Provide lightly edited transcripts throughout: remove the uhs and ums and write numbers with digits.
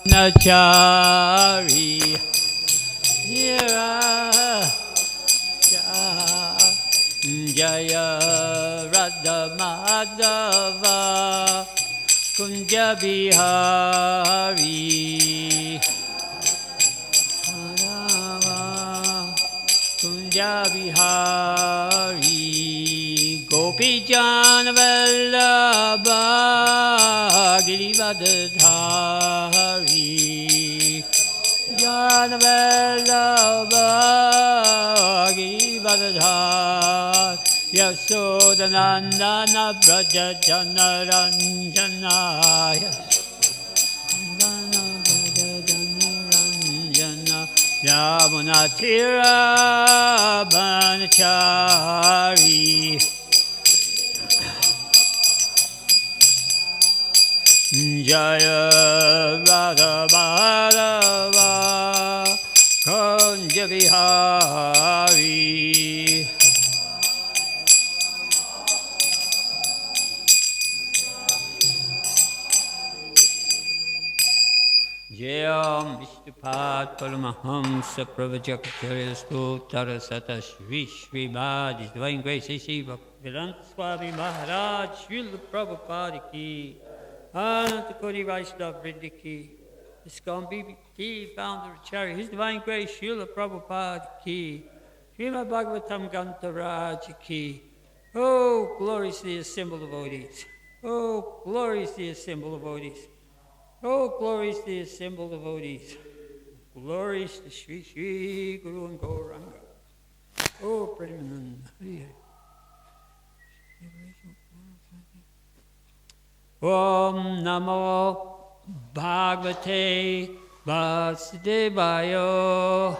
Nachari Jaya Radha Madhava Kunja Bihari Kunja Bihari Gopi Jana Vallabha Girivardhari Jana Vallabha Girivardhari Yasodanandana Braja Jana Ranjanaya Yamuna Tira Banachari Jaya Radha Madhava Kunja Bihari Jayam Vishnupad Paramahamsa Pravajakacharya Stotara Sata Shri Srimad His Divine Grace A.C. Bhaktivedanta Swami Maharaj Srila Prabhupada Ki Ananta Koti Vaishnava Vrinda Ki ISKCON BBT Founder Acharya His Divine Grace Srila Prabhupada Ki Srimad Bhagavatam Gantaraj Ki Oh, gloriously assembled devotees! Oh, gloriously assembled devotees! Oh, glories to the assembled devotees. Glories to Sri Sri Guru and Gauranga. Oh, Premananda. Om Namo Bhagavate Vasudevaya.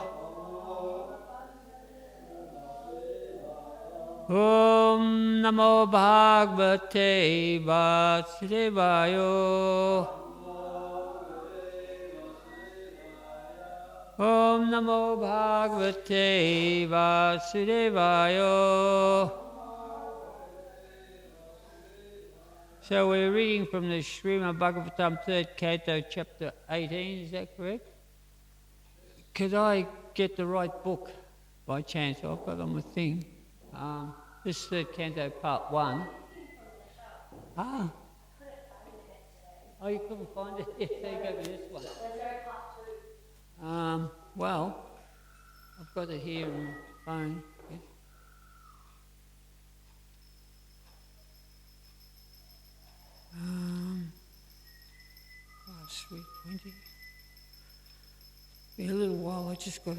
Om Namo Bhagavate Vasudevaya. Om Namo Bhagavate Vasudevaya. So we're reading from the Srimad Bhagavatam, 3rd Canto, Chapter 18, is that correct? Could I get the right book by chance? I've got on my thing. This is 3rd Canto, Part 1. Ah. Oh, you couldn't find it? Yes, so you go with this one. Well, I've got it here on my phone. Yes. Sweet 20. Be a little while. I just got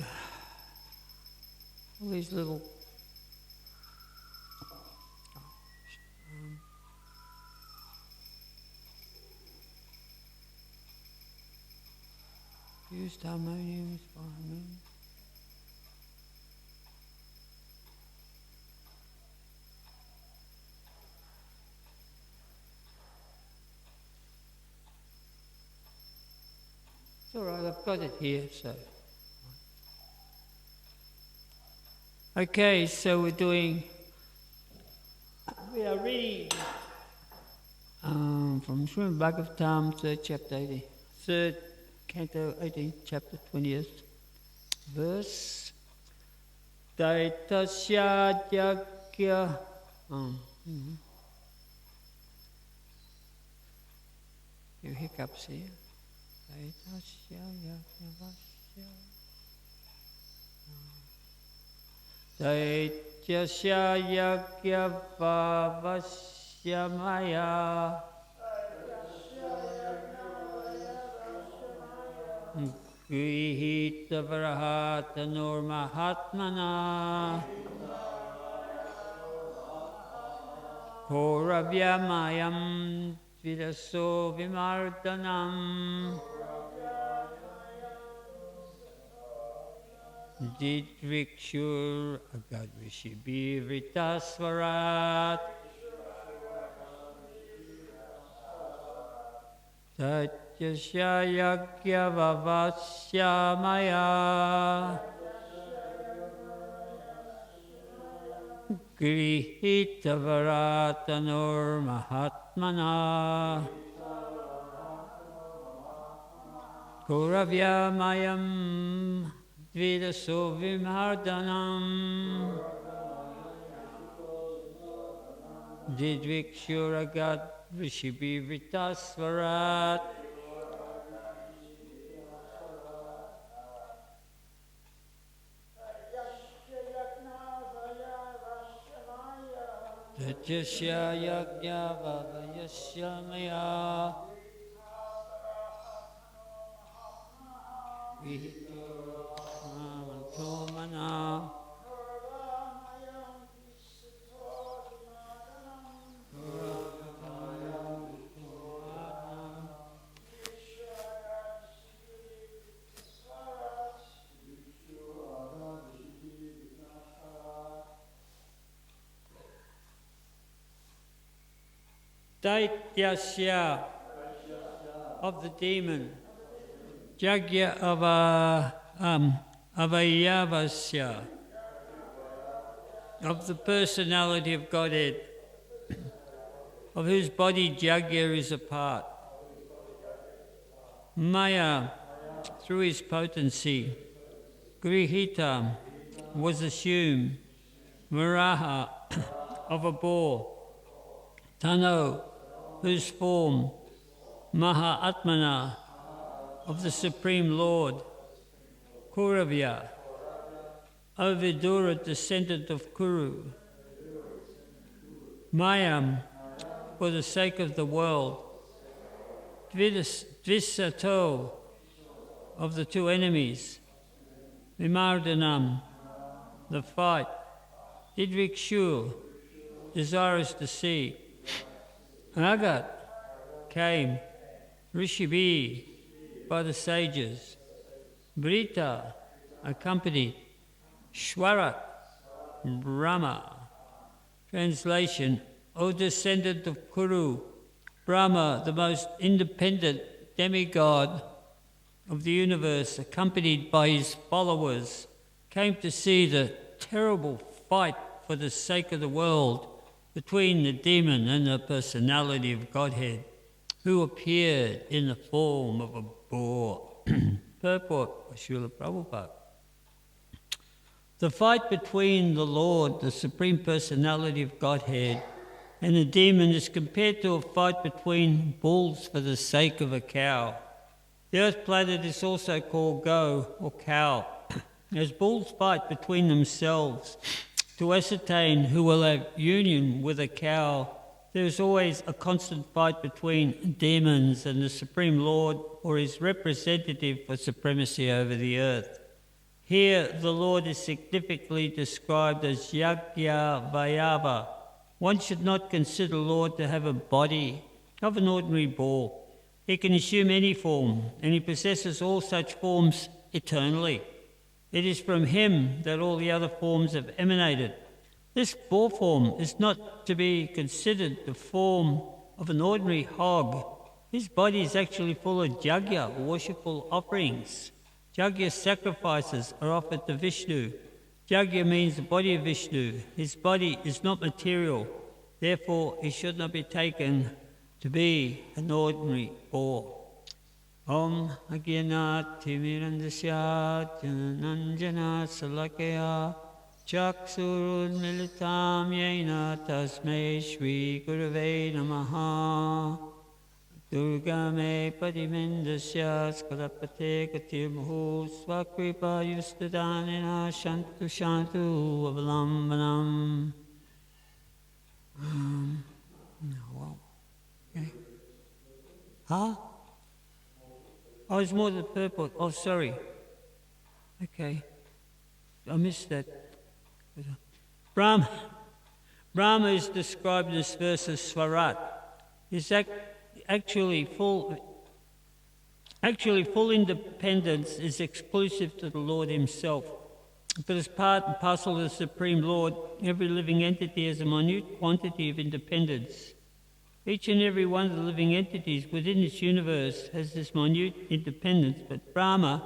all these little. Used harmoniums for harmonium. It's all right, I've got it here, so. Okay, so we are reading from Srimad Bhagavatam, 3rd chapter 18, 3rd Canto 18, chapter 20th, verse. Daitasya Yagya. Few hiccups here. Daitasya Yagya Vasya. Daitasya Yagya Vasya Maya. Grihita Varahata Nurmahatmana Korabhyamayam Vidaso Vimardanam Didrikshur Agadvishibhiritasvarat Tatyasya Yagya Vavasya Maya Grihita Varatanur Mahatmana Kauravya mayam dvidaso vimhardanam didvikshuragat rishibi vritasvarat Tatyasya yajna vavayasya maya vihito mana Daityasya of the demon, Jagya Avayavasya of the personality of Godhead, of whose body Jagya is a part. Maya, through his potency, Grihita was assumed, Varaha of a boar, Tano, whose form, Maha-Atmana, of the Supreme Lord, Kuravya, O Vidura, descendant of Kuru, Mayam, for the sake of the world, Dvisato, of the two enemies, Vimardhanam, the fight, Didvikshu, desirous to see, Agat came, Rishibi, by the sages, Brita, accompanied, Shwarat, Brahma. Translation, O descendant of Kuru, Brahma, the most independent demigod of the universe, accompanied by his followers, came to see the terrible fight for the sake of the world between the demon and the personality of Godhead, who appeared in the form of a boar. Purport by Srila Prabhupada. The fight between the Lord, the Supreme Personality of Godhead, and the demon is compared to a fight between bulls for the sake of a cow. The earth planet is also called Go, or cow, as bulls fight between themselves to ascertain who will have union with a cow. There is always a constant fight between demons and the Supreme Lord, or his representative for supremacy over the earth. Here, the Lord is significantly described as Yagya Vayava. One should not consider the Lord to have a body of an ordinary bull. He can assume any form, and he possesses all such forms eternally. It is from him that all the other forms have emanated. This boar form is not to be considered the form of an ordinary hog. His body is actually full of jagya, worshipful offerings. Jagya sacrifices are offered to Vishnu. Jagya means the body of Vishnu. His body is not material. Therefore, he should not be taken to be an ordinary boar. Om Agyanat Timirandasya Jananjana Salakaya Chaksurud Militam Yena Tasmei Shri Gurave Namaha Durga Me Padimendasya Skalapate Katirmuhu Swakripa Yustadanina Shantu Shantu Avalambanam. Wow. Okay. Huh? Oh, it's more the purport. Oh, sorry. Okay. I missed that. Brahma is described in this verse as Swarat. Is actually full independence is exclusive to the Lord himself. But as part and parcel of the Supreme Lord, every living entity has a minute quantity of independence. Each and every one of the living entities within this universe has this minute independence, but Brahma,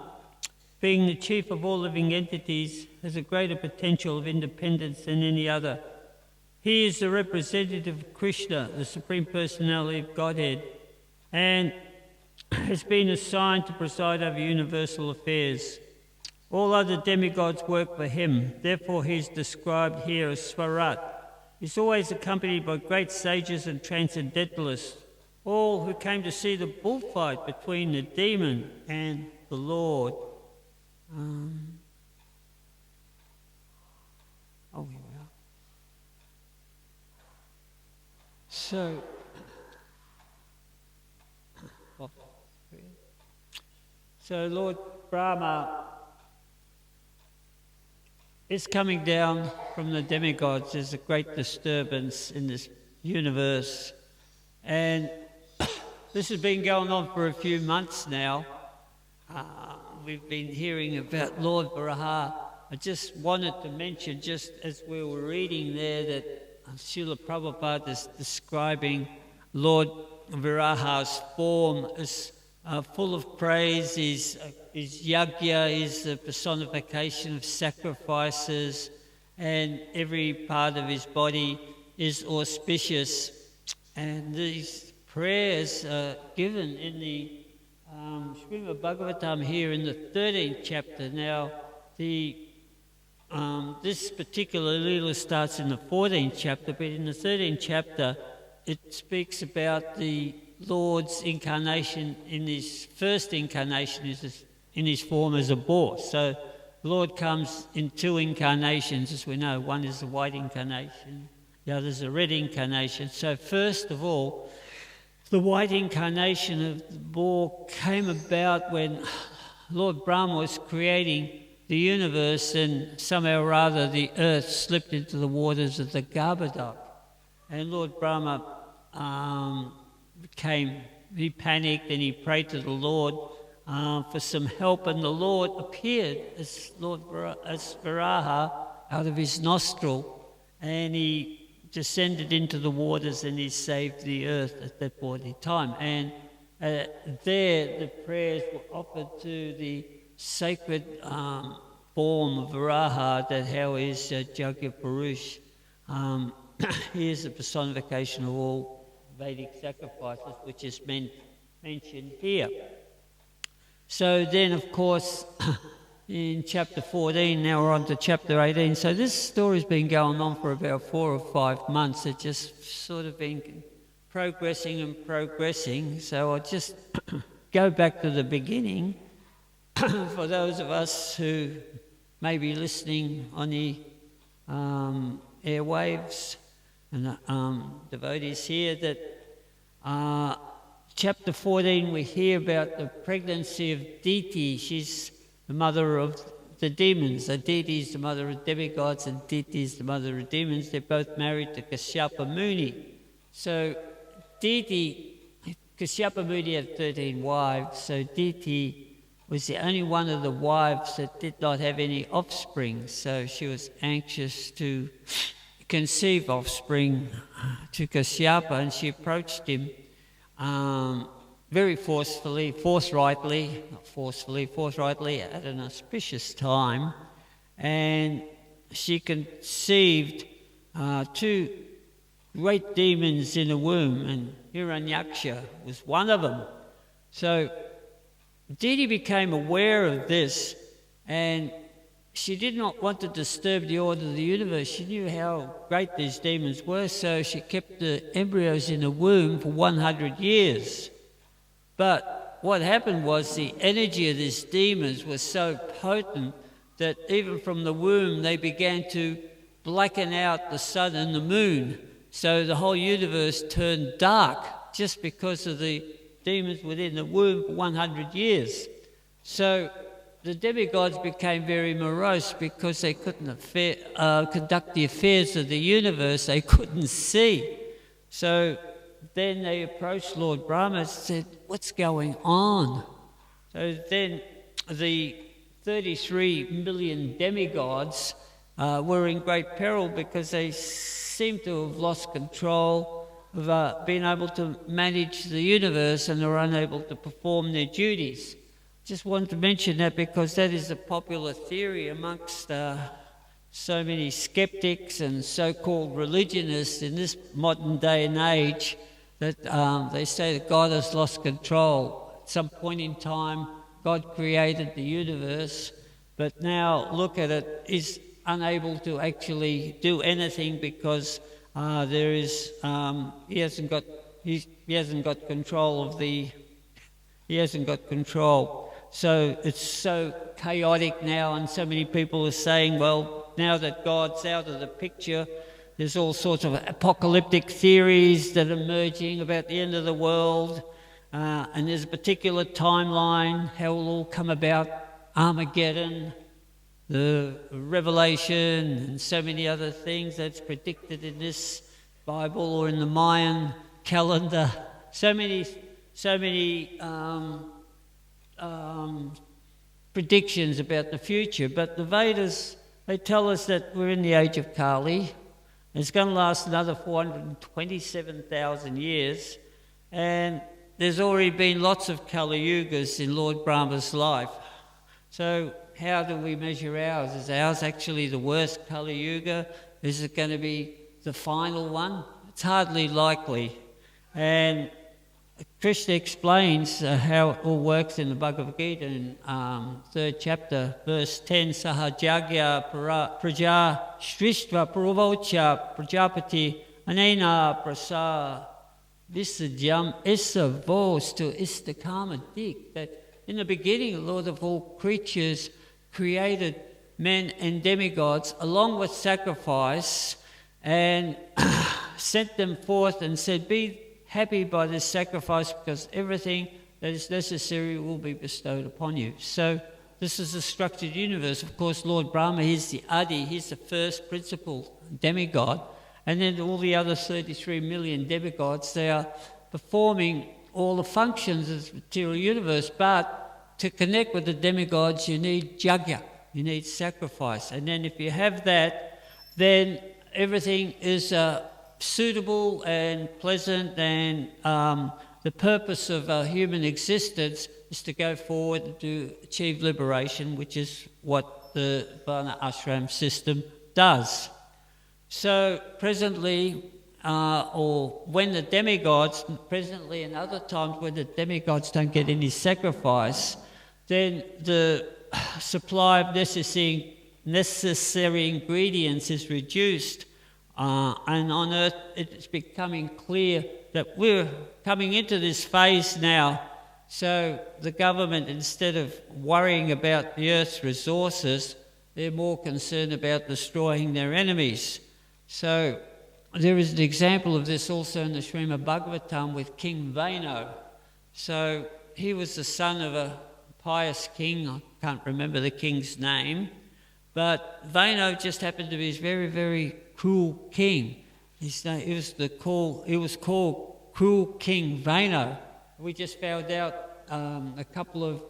being the chief of all living entities, has a greater potential of independence than any other. He is the representative of Krishna, the Supreme Personality of Godhead, and has been assigned to preside over universal affairs. All other demigods work for him. Therefore he is described here as Svarat. He is always accompanied by great sages and transcendentalists, all who came to see the bullfight between the demon and the Lord. Here we are. So Lord Brahma is coming down from the demigods. There's a great disturbance in this universe. And this has been going on for a few months now. We've been hearing about Lord Varaha. I just wanted to mention, just as we were reading there, that Srila Prabhupada is describing Lord Varaha's form as full of praise. His yajna is the personification of sacrifices, and every part of his body is auspicious. And these prayers are given in the Srimad Bhagavatam here in the 13th chapter. Now, this particular Leela starts in the 14th chapter, but in the 13th chapter it speaks about the Lord's incarnation. In his first incarnation is in his form as a boar. So the Lord comes in two incarnations, as we know. One is the white incarnation, the other is the red incarnation. So first of all, the white incarnation of the boar came about when Lord Brahma was creating the universe, and somehow or other the earth slipped into the waters of the Govardhana. And Lord Brahma he panicked and he prayed to the Lord for some help, and the Lord appeared as Varaha out of his nostril, and he descended into the waters and he saved the earth at that point in time. And there the prayers were offered to the sacred form of Varaha, that how is Jagya Purush. He is the personification of all Vedic sacrifices, which is mentioned here. So then, of course, in chapter 14, now we're on to chapter 18. So this story's been going on for about 4 or 5 months. It's just sort of been progressing. So I'll just go back to the beginning for those of us who may be listening on the airwaves and devotees here, that chapter 14 we hear about the pregnancy of Diti. She's the mother of the demons. So Diti is the mother of demigods and Diti is the mother of demons. They're both married to Kashyapa Muni. So Kashyapa Muni had 13 wives, so Diti was the only one of the wives that did not have any offspring. So she was anxious to conceive offspring to Kashyapa, and she approached him very forthrightly at an auspicious time, and she conceived 2 great demons in a womb, and Hiranyaksha was one of them. So Diti became aware of this, and she did not want to disturb the order of the universe. She knew how great these demons were, so she kept the embryos in the womb for 100 years. But what happened was the energy of these demons was so potent that even from the womb they began to blacken out the sun and the moon. So the whole universe turned dark just because of the demons within the womb for 100 years. So the demigods became very morose because they couldn't conduct the affairs of the universe. They couldn't see. So then they approached Lord Brahma and said, "What's going on?" So then the 33 million demigods were in great peril because they seemed to have lost control of being able to manage the universe, and they were unable to perform their duties. Just wanted to mention that because that is a popular theory amongst so many skeptics and so-called religionists in this modern day and age, that they say that God has lost control. some point in time, God created the universe, but now look at it, is unable to actually do anything because he hasn't got control of he hasn't got control. So it's so chaotic now, and so many people are saying, well, now that God's out of the picture, there's all sorts of apocalyptic theories that are emerging about the end of the world, and there's a particular timeline, how it will all come about, Armageddon, the Revelation, and so many other things that's predicted in this Bible or in the Mayan calendar. So many predictions about the future. But the Vedas, they tell us that we're in the age of Kali. It's going to last another 427,000 years. And there's already been lots of Kali Yugas in Lord Brahma's life. So how do we measure ours? Is ours actually the worst Kali Yuga? Is it going to be the final one? It's hardly likely. And Krishna explains how it all works in the Bhagavad Gita in 3rd chapter, verse 10, Sahajagya praja shrishva purvocha prajapati anena prasa visajam issa vos to istakama dik. That in the beginning, the Lord of all creatures created men and demigods along with sacrifice and sent them forth and said, be happy by this sacrifice because everything that is necessary will be bestowed upon you. So this is a structured universe. Of course, Lord Brahma, he's the Adi, he's the first principal demigod. And then all the other 33 million demigods, they are performing all the functions of the material universe. But to connect with the demigods, you need yajna, you need sacrifice. And then if you have that, then everything is suitable and pleasant, and the purpose of human existence is to go forward and to achieve liberation, which is what the Varna ashram system does. So presently, or when the demigods, presently and other times when the demigods don't get any sacrifice, then the supply of necessary ingredients is reduced. And on Earth, it's becoming clear that we're coming into this phase now. So the government, instead of worrying about the Earth's resources, they're more concerned about destroying their enemies. So there is an example of this also in the Srimad Bhagavatam with King Vaino. So he was the son of a pious king. I can't remember the king's name. But Vaino just happened to be a very, very cruel king. He was called Cruel King Vaino. We just found out a couple of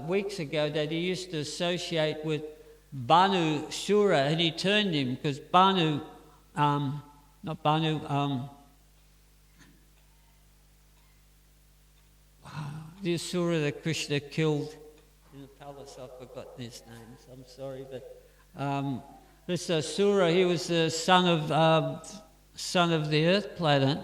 weeks ago that he used to associate with Banu Sura, and he turned him because the Asura that Krishna killed in the palace. I've forgotten his name, so I'm sorry, but this Asura, he was the son of the Earth planet,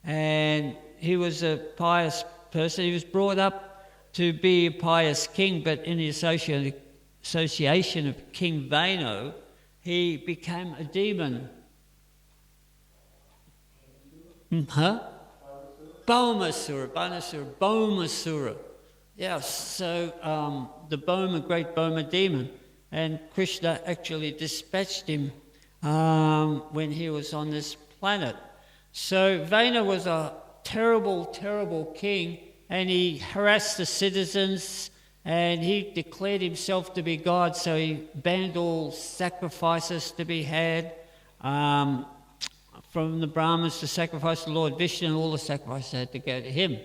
and he was a pious person. He was brought up to be a pious king, but in the association of King Vaino, he became a demon. Bhaumasura. Yeah, so the great Bhoma demon. And Krishna actually dispatched him when he was on this planet. So Vaina was a terrible, terrible king, and he harassed the citizens, and he declared himself to be God, so he banned all sacrifices to be had from the Brahmins to sacrifice the Lord Vishnu, and all the sacrifices had to go to him.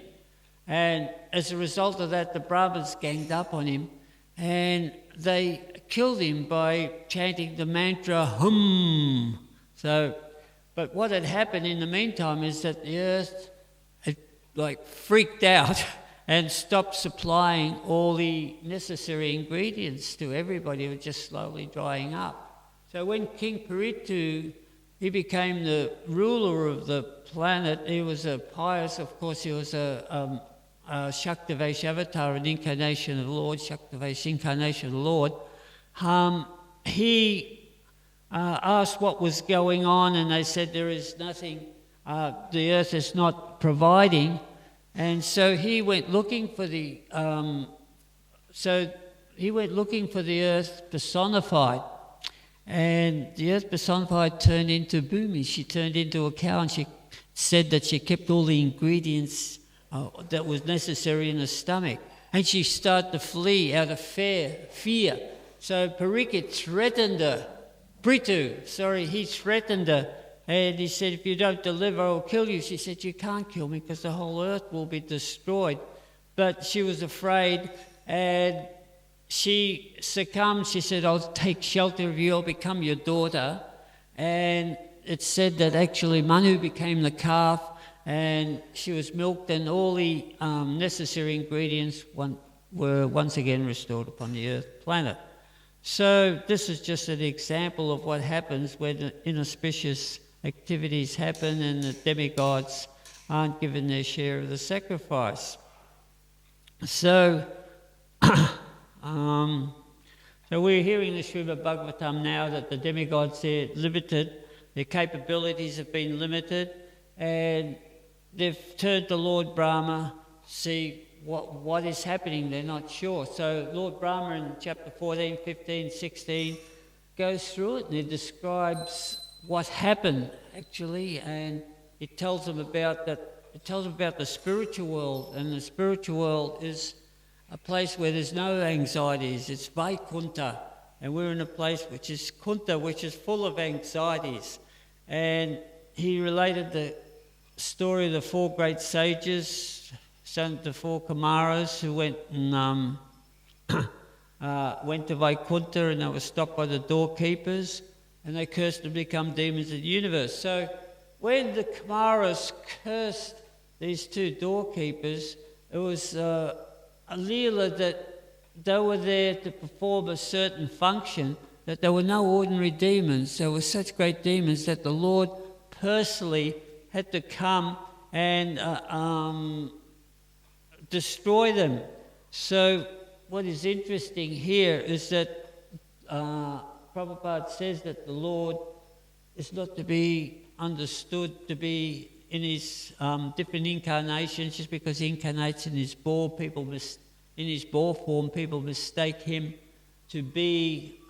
And as a result of that, the Brahmins ganged up on him, and they killed him by chanting the mantra Hum. But what had happened in the meantime is that the earth had freaked out and stopped supplying all the necessary ingredients to everybody. It was just slowly drying up. So when King Paritu, he became the ruler of the planet, he was a pious, of course, he was a Shaktavesh avatar, an incarnation of the Lord, Shaktavesh incarnation of the Lord, he asked what was going on, and they said there is nothing, the earth is not providing, and so he went looking for the earth personified, and the earth personified turned into Bhumi. She turned into a cow, and she said that she kept all the ingredients that was necessary in the stomach, and she started to flee out of fear. So Parikshit threatened her. He threatened her, and he said, if you don't deliver, I'll kill you. She said, you can't kill me because the whole earth will be destroyed. But she was afraid, and she succumbed. She said, I'll take shelter of you, I'll become your daughter. And it said that actually Manu became the calf, and she was milked, and all the necessary ingredients were once again restored upon the earth planet. So this is just an example of what happens when inauspicious activities happen and the demigods aren't given their share of the sacrifice. So, so we're hearing the Srimad Bhagavatam now that the demigods are limited, their capabilities have been limited, and they've turned to Lord Brahma to see what is happening. They're not sure. So Lord Brahma in chapter 14, 15, 16 goes through it, and it describes what happened actually, and it tells them about that. It tells them about the spiritual world, and the spiritual world is a place where there's no anxieties. It's Vaikuntha, and we're in a place which is Kunta, which is full of anxieties. And he related the story of the four great sages, the four Kumaras who went and went to Vaikuntha, and they were stopped by the doorkeepers, and they cursed to become demons of the universe. So when the Kumaras cursed these two doorkeepers, it was a leela that they were there to perform a certain function, that there were no ordinary demons. There were such great demons that the Lord personally had to come and destroy them. So what is interesting here is that Prabhupada says that the Lord is not to be understood to be in his different incarnations. Just because he incarnates in his boar, in his boar form, people mistake him to be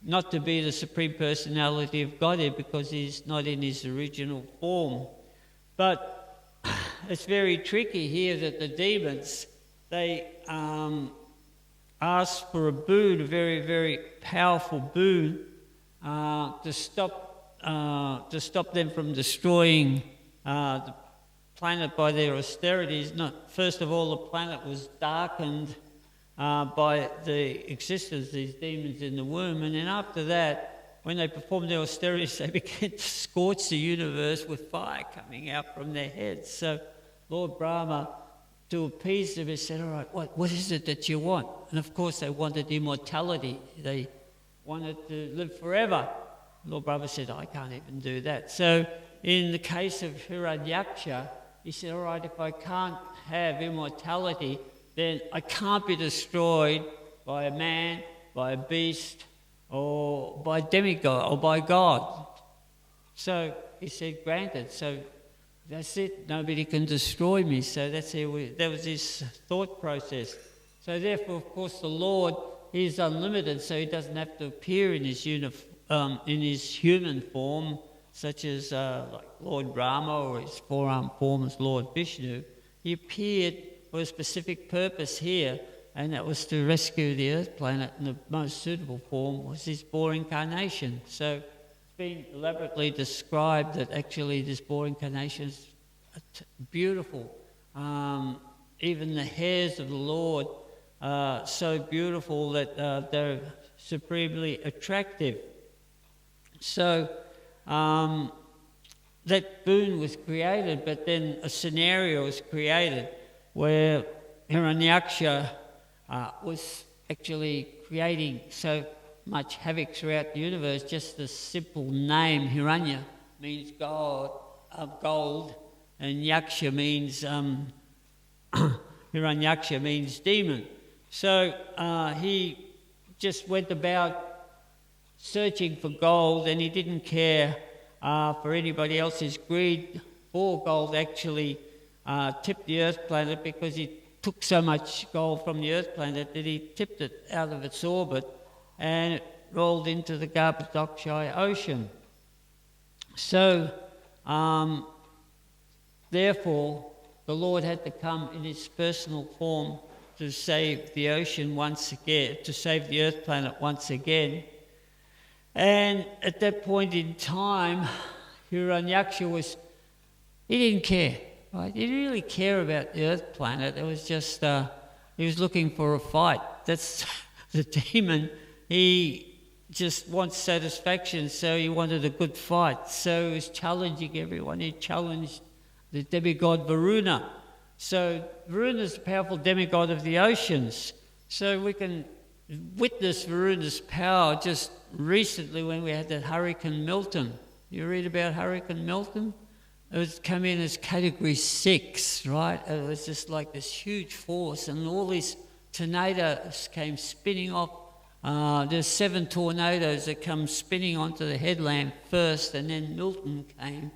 not to be the Supreme Personality of Godhead, because he's not in his original form. But it's very tricky here that the demons, they ask for a boon, a very, very powerful boon, to stop them from destroying the planet by their austerities. First of all, the planet was darkened by the existence of these demons in the womb, and then after that, when they performed their austerities, they began to scorch the universe with fire coming out from their heads. So Lord Brahma, to appease them, he said, all right, what is it that you want? And of course they wanted immortality. They wanted to live forever. Lord Brahma said, I can't even do that. So in the case of Hiranyaksha, he said, all right, if I can't have immortality, then I can't be destroyed by a man, by a beast, or by demigod, or by God. So he said, granted. So that's it. Nobody can destroy me. So that was his thought process. So therefore, of course, the Lord, he is unlimited, so he doesn't have to appear in his human form, such as like Lord Rama, or his four-armed form as Lord Vishnu. He appeared for a specific purpose here, and that was to rescue the Earth planet, and the most suitable form was his boar incarnation. So it's been elaborately described that actually this boar incarnation is beautiful. Even the hairs of the Lord are so beautiful that they're supremely attractive. So that boon was created, but then a scenario was created where Hiranyaksha was actually creating so much havoc throughout the universe. Just the simple name Hiranya means gold, and Yaksha means Hiranyaksha means demon. So he just went about searching for gold, and he didn't care for anybody else's greed for gold. Actually tipped the earth planet, because he took so much gold from the earth planet that he tipped it out of its orbit and it rolled into the Govardhana ocean. So therefore the Lord had to come in his personal form to save the ocean once again, to save the earth planet once again. And at that point in time, Hiranyaksha he didn't care, right? He didn't really care about the earth planet. It was just, he was looking for a fight. That's the demon. He just wants satisfaction, so he wanted a good fight. So he was challenging everyone. He challenged the demigod Varuna. So Varuna is the powerful demigod of the oceans. So we can witness Varuna's power just recently when we had that Hurricane Milton. You read about Hurricane Milton? It was come in as category 6, right? It was just like this huge force, and all these tornadoes came spinning off. There's 7 tornadoes that come spinning onto the headland first, and then Milton came,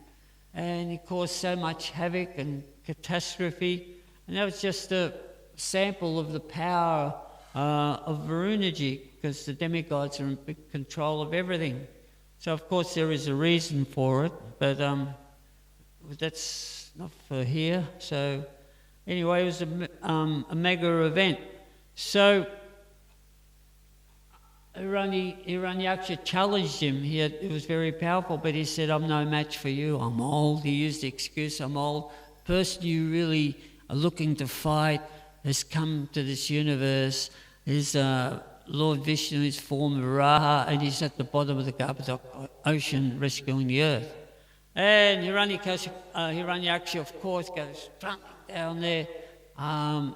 and it caused so much havoc and catastrophe. And that was just a sample of the power of Varunaji, because the demigods are in big control of everything. So of course there is a reason for it, but that's not for here. So anyway, it was a mega event. So Hiranyaksha challenged him. It was very powerful, but he said, I'm no match for you. I'm old. He used the excuse, I'm old. The person you really are looking to fight has come to this universe. Is Lord Vishnu, his form Varaha, and he's at the bottom of the Govardhana ocean rescuing the earth. And Hiranyaksha, of course, goes down there. The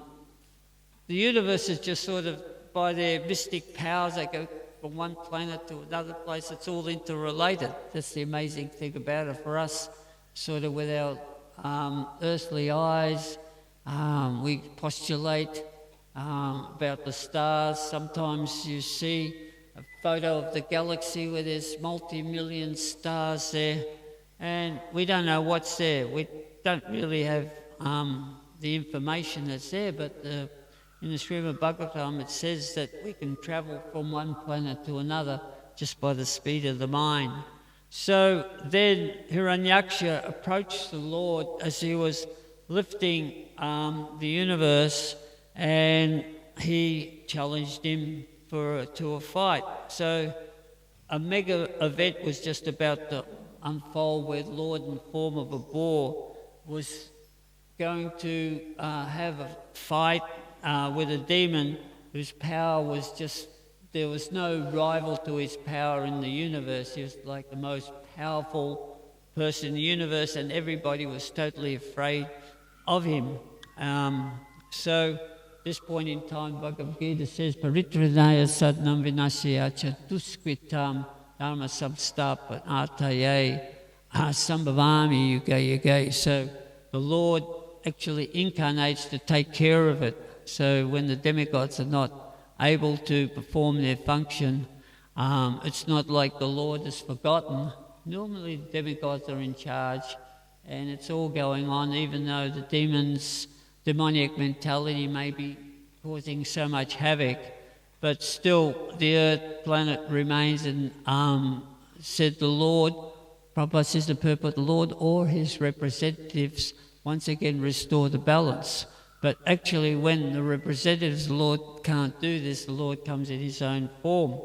universe is just sort of, by their mystic powers, they go from one planet to another place. It's all interrelated. That's the amazing thing about it. For us, sort of with our earthly eyes, we postulate about the stars. Sometimes you see a photo of the galaxy where there's multi-million stars there, and we don't know what's there. We don't really have the information that's there, but in the Srimad Bhagavatam it says that we can travel from one planet to another just by the speed of the mind. So then Hiranyaksha approached the Lord as he was lifting the universe, and he challenged him to a fight. So a mega event was just about to unfold, where the Lord, in the form of a boar, was going to have a fight with a demon whose power was just, there was no rival to his power in the universe. He was like the most powerful person in the universe, and everybody was totally afraid of him. So this point in time, Bhagavad Gita says, Paritranaya sadnam vinasya cha duskritam dharma samstapat ataye sambhavami yuga yuga. So the Lord actually incarnates to take care of it. So when the demigods are not able to perform their function, it's not like the Lord is forgotten. Normally the demigods are in charge, and it's all going on, even though the demoniac mentality may be causing so much havoc, but still the earth planet remains. And said the Lord, Prabhupada says the purport, the Lord or his representatives once again restore the balance. But actually when the representatives, the Lord can't do this, the Lord comes in his own form.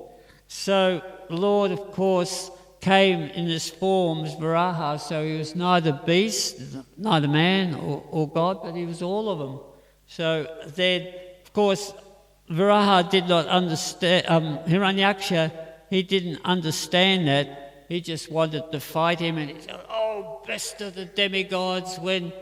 So the Lord, of course, came in this form as Varaha, so he was neither beast, neither man or God, but he was all of them. So then, of course, Varaha did not understand, Hiranyaksha, he didn't understand that. He just wanted to fight him, and he said, oh, best of the demigods, when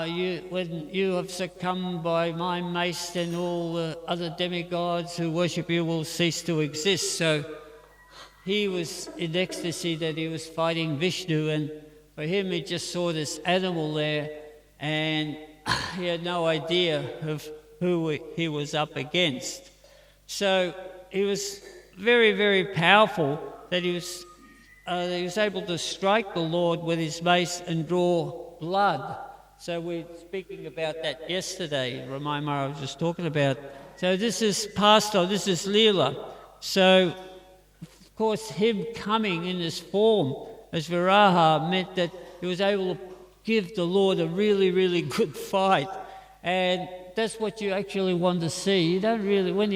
you have succumbed by my mace, then all the other demigods who worship you will cease to exist. So he was in ecstasy that he was fighting Vishnu, and for him, he just saw this animal there, and he had no idea of who he was up against. So he was very, very powerful that he was able to strike the Lord with his mace and draw blood. So we're speaking about that yesterday. Ramai Mara was just talking about. So this is pastime, this is Leela. So, of course, him coming in this form as Viraha meant that he was able to give the Lord a really, really good fight. And that's what you actually want to see. You don't really, when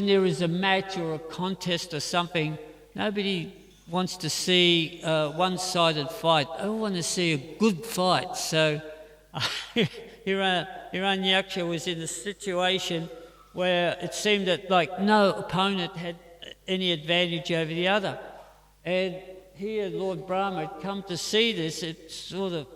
there is a match or a contest or something, nobody wants to see a one-sided fight. I want to see a good fight. So Hiranyaksha was in a situation where it seemed that like no opponent had any advantage over the other. And here Lord Brahma had come to see this. It's sort of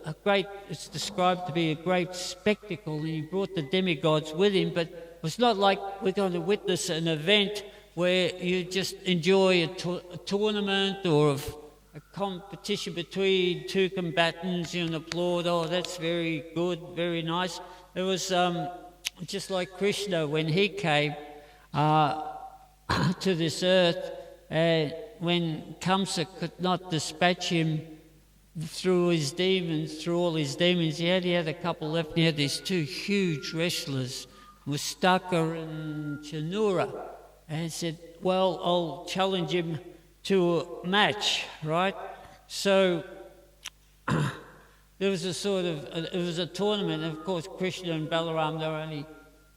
it's described to be a great spectacle, and he brought the demigods with him, but it was not like we're going to witness an event where you just enjoy a tournament or a competition between two combatants, you applaud, oh, that's very good, very nice. It was just like Krishna when he came to this earth, when Kamsa could not dispatch him through all his demons, he had a couple left, and he had these two huge wrestlers, Mustaka and Chanura, and said, well, I'll challenge him to a match, right? So there was it was a tournament, and of course Krishna and Balaram, they were only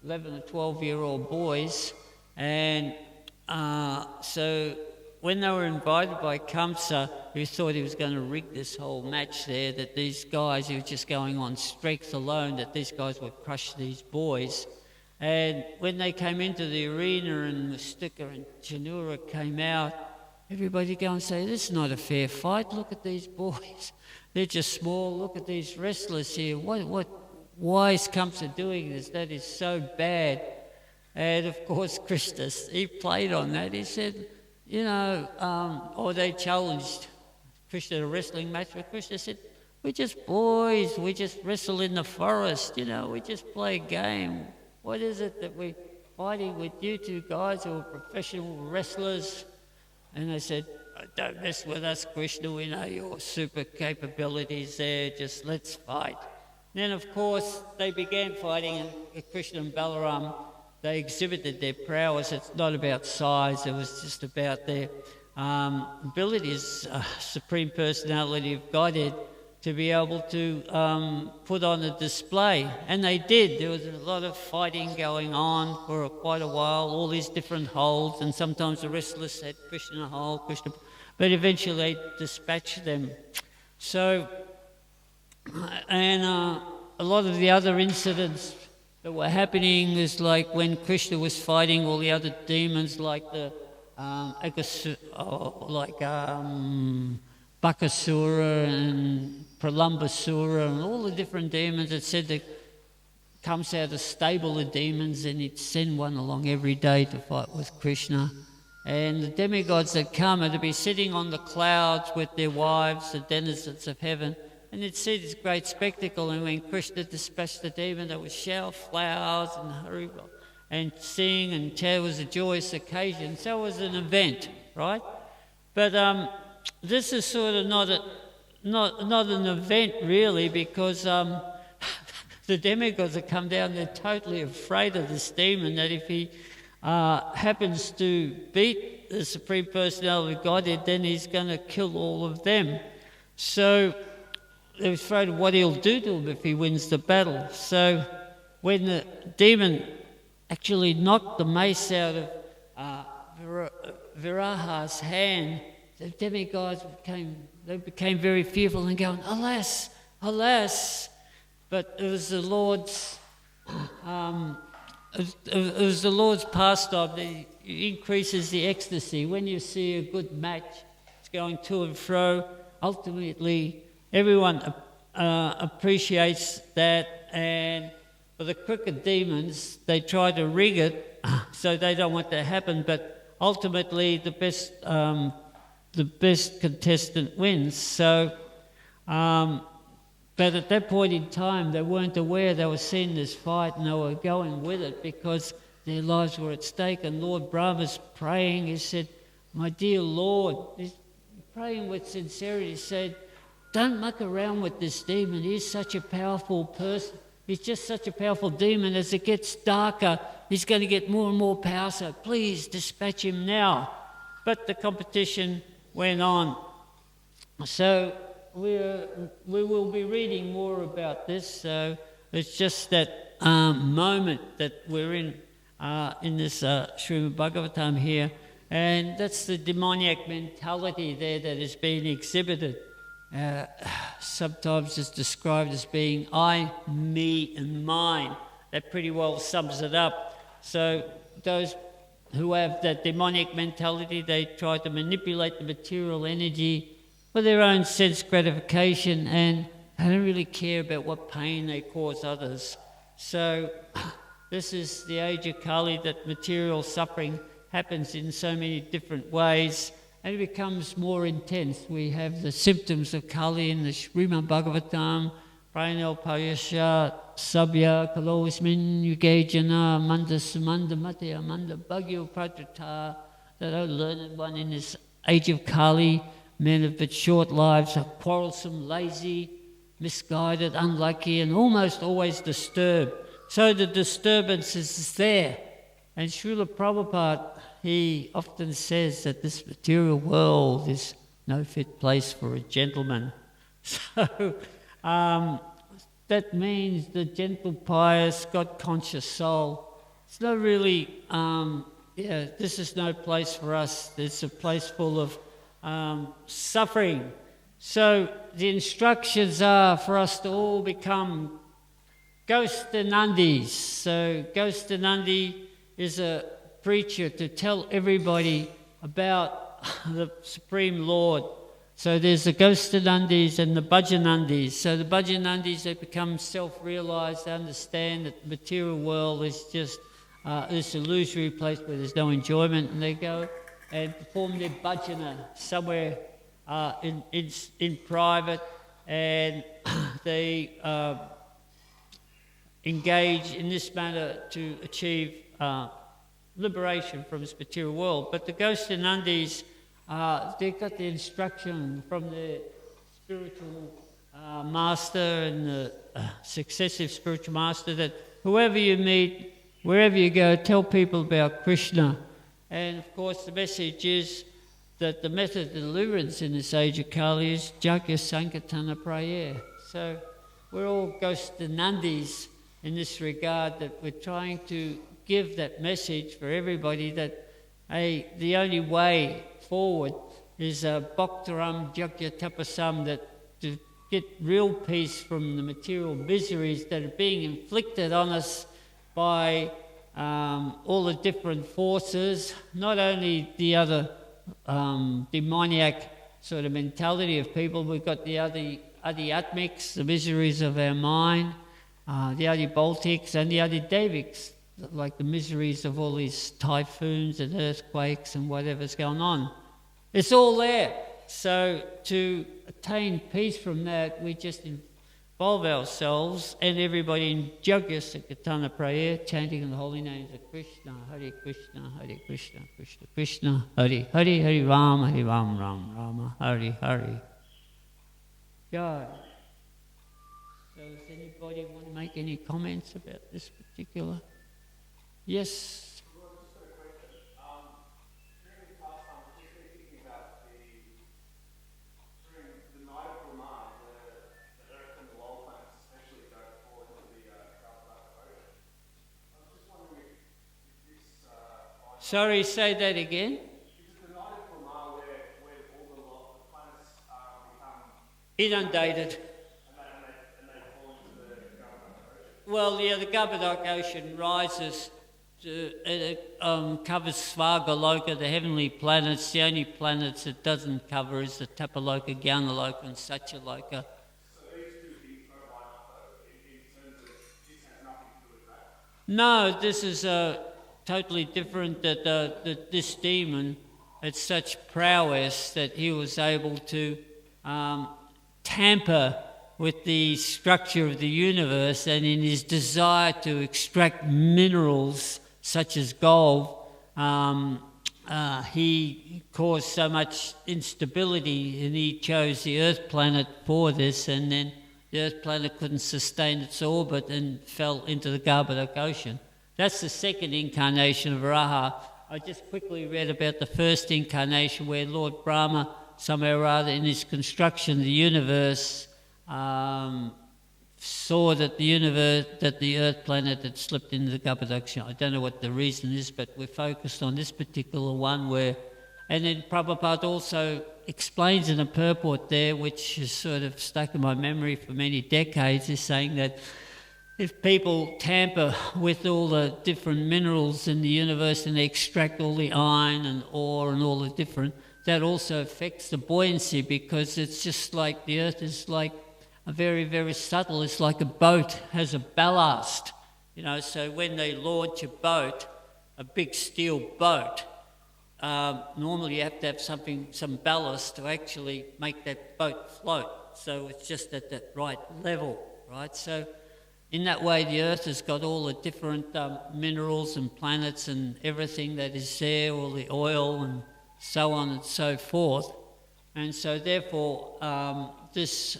11 or 12-year-old boys, and so when they were invited by Kamsa, who thought he was going to rig this whole match there, that these guys, he was just going on strength alone, that these guys would crush these boys. And when they came into the arena and Mustika and Chanura came out, everybody go and say, this is not a fair fight. Look at these boys. They're just small. Look at these wrestlers here. Why is Kamsa doing this? That is so bad. And of course, Krishna, he played on that. He said, or they challenged Krishna to a wrestling match, but Krishna said, we're just boys. We just wrestle in the forest. We just play a game. What is it that we're fighting with you two guys who are professional wrestlers? And they said, don't mess with us, Krishna. We know your super capabilities there. Just let's fight. Then, of course, they began fighting, and Krishna and Balaram, they exhibited their prowess. It's not about size. It was just about their abilities, Supreme Personality of Godhead, to be able to put on a display. And they did. There was a lot of fighting going on for quite a while, all these different holds, and sometimes the wrestlers had Krishna hold, but eventually they dispatched them. So, and a lot of the other incidents that were happening is like when Krishna was fighting all the other demons, like the Bakasura and Pralambasura and all the different demons. It said that comes out a stable of demons, and he'd send one along every day to fight with Krishna. And the demigods that come are to be sitting on the clouds with their wives, the denizens of heaven, and they'd see this great spectacle. And when Krishna dispatched the demon, they would shower flowers and hurry and sing, and it was a joyous occasion. So it was an event, right? But this is sort of not an event really, because the demigods that come down, they're totally afraid of this demon, that if he happens to beat the Supreme Personality of Godhead, then he's going to kill all of them. So they're afraid of what he'll do to them if he wins the battle. So when the demon actually knocked the mace out of Viraha's hand, the demigods became very fearful and going, alas, alas. But it was the Lord's pastime that increases the ecstasy. When you see a good match, it's going to and fro. Ultimately, everyone appreciates that. And for the crooked demons, they try to rig it so they don't want that to happen. But ultimately, the best the best contestant wins. So, but at that point in time, they weren't aware they were seeing this fight, and they were going with it because their lives were at stake. And Lord Brahma's praying. He said, "My dear Lord," he's praying with sincerity. He said, "Don't muck around with this demon. He's such a powerful person. He's just such a powerful demon. As it gets darker, he's going to get more and more power. So please dispatch him now." But the competition went on. So we will be reading more about this. So it's just that moment that we're in this Srimad Bhagavatam here. And that's the demoniac mentality there that is being exhibited. Sometimes it's described as being I, me, and mine. That pretty well sums it up. So those who have that demonic mentality, they try to manipulate the material energy for their own sense gratification, and they don't really care about what pain they cause others. So this is the age of Kali, that material suffering happens in so many different ways, and it becomes more intense. We have the symptoms of Kali in the Srimad Bhagavatam, Pranal Payasha, Sabya, Kaloismin, Yugajana, Manda Sumanda Matya, Manda Bhagyo Pratrata, that are learned one in this age of Kali. Men of but short lives are quarrelsome, lazy, misguided, unlucky, and almost always disturbed. So the disturbance is there. And Srila Prabhupada, he often says that this material world is no fit place for a gentleman. So that means the gentle, pious, God-conscious soul, it's not really, this is no place for us. It's a place full of suffering. So the instructions are for us to all become Ghostanandis. So Ghostanandi is a preacher to tell everybody about the Supreme Lord. So there's the Ghostanandis and the Bhajanandis. So the Bhajanandis, they become self-realized, they understand that the material world is just this illusory place where there's no enjoyment, and they go and perform their bhajana somewhere in private, and they engage in this manner to achieve liberation from this material world. But the Ghostanandis, they got the instruction from their spiritual master and the successive spiritual master that whoever you meet, wherever you go, tell people about Krishna. And of course the message is that the method of deliverance in this age of Kali is Jagya Sankirtana prayer. So we're all Ghostanandis in this regard, that we're trying to give that message for everybody that the only way forward is Bhaktaram Jagya Tapasam, that to get real peace from the material miseries that are being inflicted on us by all the different forces, not only the other demoniac sort of mentality of people, we've got the Adhyatmics, the miseries of our mind, the Adhybaltics and the Adhydevics, like the miseries of all these typhoons and earthquakes and whatever's going on. It's all there. So to attain peace from that, we just involve ourselves and everybody in Jagya Sankirtana prayer, chanting the holy names of Krishna, Hare Krishna, Hare Krishna, Krishna Krishna, Hare Hare, Hare Rama, Hare Rama, Rama Rama, Hare Hare. God. So does anybody want to make any comments about this particular? Yes. Well, just got a question. During the pastime, I've just been thinking about during the night of Brahman, the Earth and the lower planets especially go fall into the Govardhana Ocean. I was just wondering if this... Sorry, say that again. Is it the night of Brahman where all the planets become... Inundated. And they fall into the Govardhana Ocean? Well, yeah, the Govardhana Ocean rises it covers Svagaloka, the heavenly planets. The only planets it doesn't cover is the Tapaloka, Gyanaloka and Satyaloka. So these two things don't line up though, in terms of this has nothing to do with that? No, this is totally different. That this demon had such prowess that he was able to tamper with the structure of the universe, and in his desire to extract minerals such as gold, he caused so much instability, and he chose the Earth planet for this, and then the Earth planet couldn't sustain its orbit and fell into the Govardhana Ocean. That's the second incarnation of Varaha. I just quickly read about the first incarnation where Lord Brahma, somewhere or other in his construction of the universe, saw that the Earth planet had slipped into the Govardhana Ocean. I don't know what the reason is, but we're focused on this particular one where... And then Prabhupada also explains in a purport there, which is sort of stuck in my memory for many decades, is saying that if people tamper with all the different minerals in the universe and they extract all the iron and ore and all the different, that also affects the buoyancy, because it's just like the Earth is like a very, very subtle. It's like a boat has a ballast, so when they launch a boat, a big steel boat, normally you have to have some ballast to actually make that boat float. So it's just at that right level, right? So in that way, the Earth has got all the different minerals and planets and everything that is there, all the oil and so on and so forth. And so therefore, this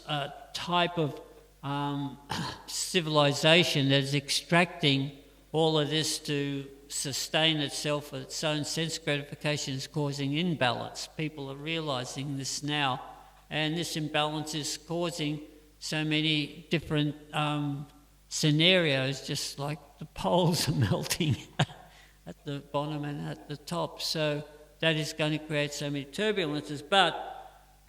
type of civilization that is extracting all of this to sustain itself for its own sense gratification is causing imbalance. People are realizing this now, and this imbalance is causing so many different scenarios, just like the poles are melting at the bottom and at the top. So that is going to create so many turbulences, but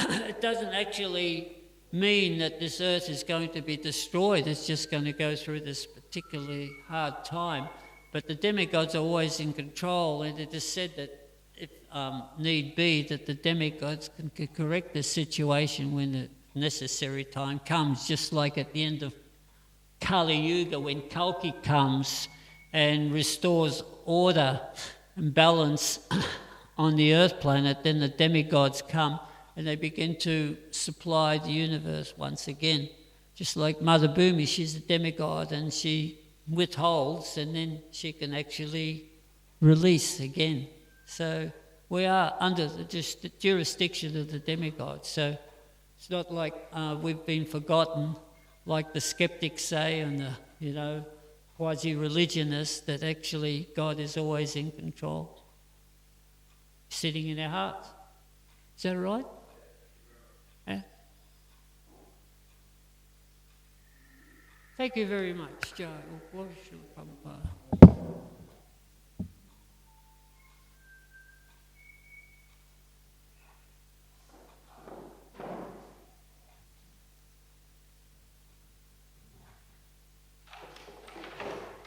it doesn't actually mean that this Earth is going to be destroyed. It's just going to go through this particularly hard time. But the demigods are always in control, and it is said that if need be, that the demigods can correct the situation when the necessary time comes, just like at the end of Kali Yuga, when Kalki comes and restores order and balance on the Earth planet, then the demigods come and they begin to supply the universe once again. Just like Mother Bhumi, she's a demigod and she withholds, and then she can actually release again. So we are under the jurisdiction of the demigods. So it's not like we've been forgotten, like the skeptics say, and the quasi-religionists, that actually God is always in control, sitting in our hearts. Is that right? Yeah. Thank you very much, Joe. Prabhupada.